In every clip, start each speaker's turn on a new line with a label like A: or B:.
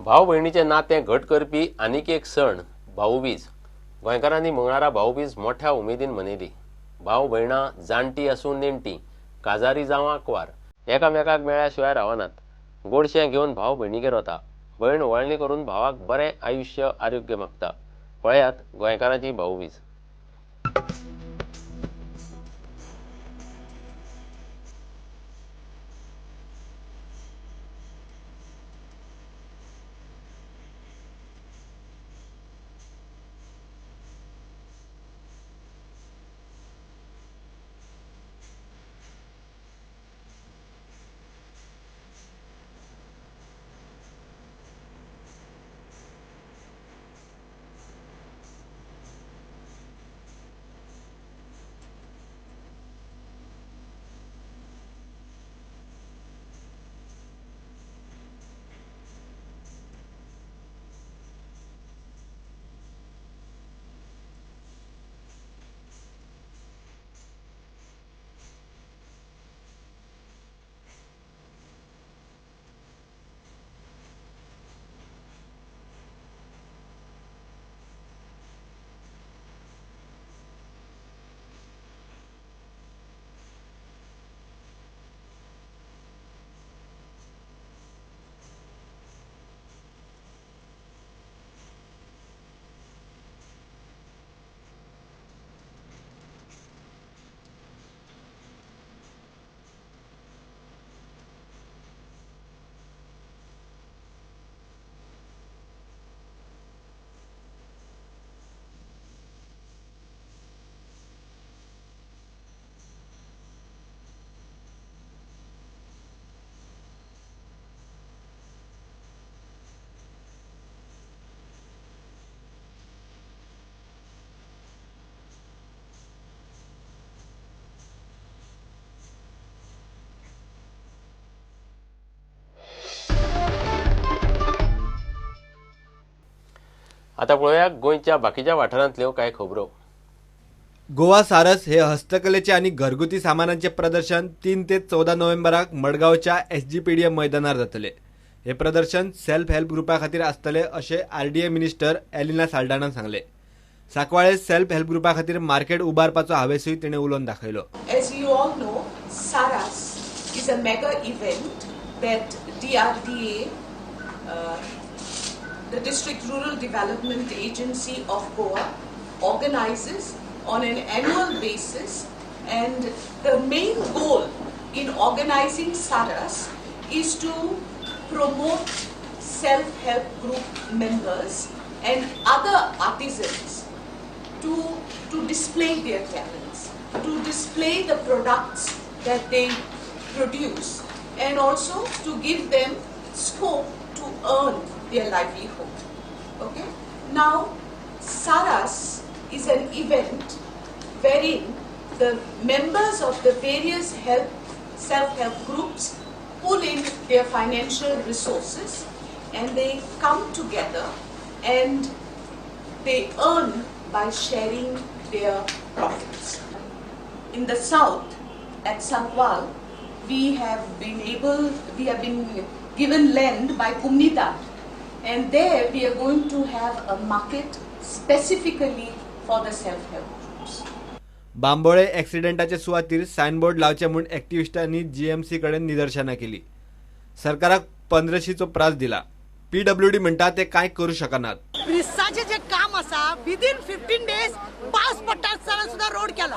A: भाव भयणीचे नातें घट करपी आनीक एक सण भाऊबीज। गोंयकारांनी मंगळारा भाऊबीज मोठ्या उमेदीन मनयली। भाव भयणां जाणटी आसूं नेणटी, काजारी जावं आंकवार, एकामेकाक मेळ्ळ्या शिवाय रावनात। गोडशें घेवन भाव भयणीगेर वता। भयण ओवाळणी करून भावाक बरें आयुश्य आरोग्य मागता। पळयात गोंयकारांची भाऊबीज। आता पळोवया गोंयच्या बाकीच्या वाठारांतल्यो कांय खबरो।
B: गोवा सारस हे हस्तकलेचे आणि घरगुती सामानांचे प्रदर्शन 3 ते 14 नोव्हेंबराक मडगावच्या SGPDM मैदानार जातले। हे प्रदर्शन सेल्फ हेल्प ग्रुपा खातीर आसतले अशें RDA मिनिस्टर एलिना साल्ढाणान सांगले। सांकवाळे सेल्फ हेल्प ग्रुपा खातीर मार्केट उबारपाचो हावेसूय तिणें उलोवन दाखयलो।
C: As you all know, Saras is a mega event that DRDA, the District Rural Development Agency of Goa, organizes on an annual basis, and the main goal in organizing Saras is to promote self-help group members and other artisans to display their talents, to display the products that they produce, and also to give them scope to earn their livelihood. Okay? Now, Saras is an event wherein the members of the various self-help groups pull in their financial resources and they come together and they earn by sharing their profits. In the south, at Sankwal, we have been given land by Kumnita, and there we are going to have a market specifically for the self-help groups.
B: बांबोळे ॲक्सिडेंटाच्या सुवातीर signboard लावचे म्हूण एक्टिविस्टांनी GMC कडेन निदर्शनां केली। सरकाराक 1500चो प्राझ दिला। PWD म्हणटा ते कांय करू शकनात।
D: ब्रिसाचे जे काम आसा विदिन 15 डेज पास पडटा आसतना सुद्धा रोड केलो,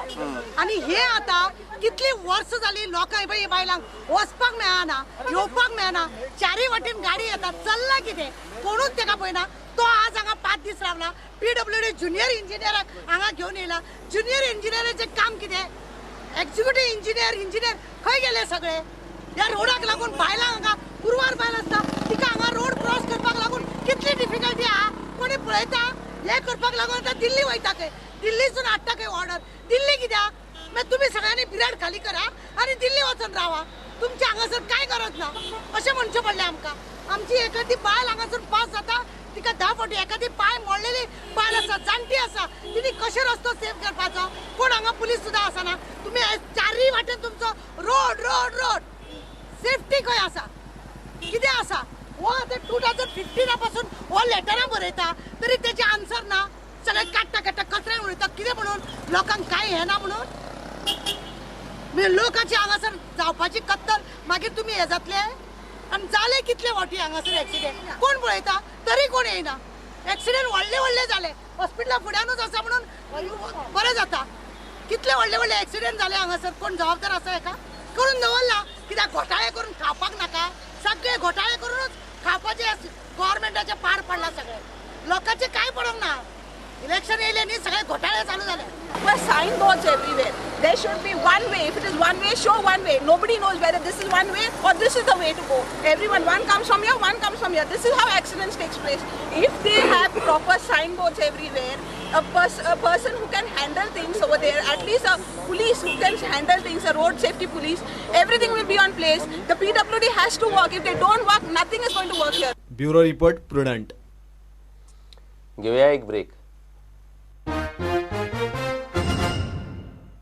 D: आणि हे आता कितली वर्ष जाली लोकांक बायलांक वचपाक मेळना, येवपाक मेळना, चारी वाटेन गाडी येतात, चल्ला कितें कोणूच तेका पळयना। तो आज हांगा 5 दीस रावला। PWD ज्युनियर इंजिनियराक हांगा घेवन येयला। ज्युनियर इंजिनियराचें काम कितें? एक्झिक्युटिव्ह इंजिनियर खंय गेले सगळे? या रोडाक लागून बायलां हांगा पुरवार बायल आसता, तिका हांगा रोड क्रॉस करपाक लागून कितली डिफिकल्टी आहा कोणी पळयता? हे करपाक लागून आता दिल्ली वयता खंय, दिल्लीसून हाडटा खंय ऑर्डर। दिल्ली कित्याक? मागीर तुमी सगळ्यांनी पिरियड खाली करा आणि दिल्ली वचून रावा। तुमच्या हांगासर काय गरज ना अशें म्हणचें पडलें आमकां। आमची एखादी बायल हांगासर पास जाता, तिका 10 फावटी एखादी पाय मोडलेली बायल आसा, जाणटी आसा, तिणी कशें रस्तो सेफ करपाचो? कोण हांगा पुलीस सुद्दां आसना। तुमी चारय वाटेन तुमचो रोड रोड रोड सेफ्टी खंय आसा? कितें आसा? हो आता 2015 पासून हो लेटरां बरयता तरी तेचे आन्सर ना सगळे काडटा कचऱ्यान उडयता कितें म्हणून लोकांक काय हे ना म्हणून म्हणजे लोकांची हांगासर जावपाची कत्तल मागीर तुमी हे जातले आनी जाले कितले फावटी हांगासर एक्सिडेंट कोण पळयता तरी कोण येयना एक्सिडेंट व्हडले जाले हॉस्पिटला फुड्यानूच आसा म्हणून बरें जाता कितले व्हडले एक्सिडेंट जाले हांगासर कोण जबाबदार आसा हेका करून दवरला कित्याक घोटाळे करून खावपाक नाका सगळे घोटाळे करूनच खावपाचे गव्हर्मेंटाचे पार पडला सगळे लोकांचे काय पडोंक ना इलेक्शन येयले न्ही सगळे घोटाळे चालू झाले
E: But signboards everywhere. There should be one way. If it is one way, show one way. Nobody knows whether this is one way or this is the way to go. Everyone, one comes from here, one comes from here. This is how accidents takes place. If they have proper signboards everywhere, a person who can handle things over there, at least a police who can handle things, a road safety police, everything will be on place. The PWD has to work. If they don't work, nothing is going to work here.
B: Bureau report prudent.
A: घेऊया एक break.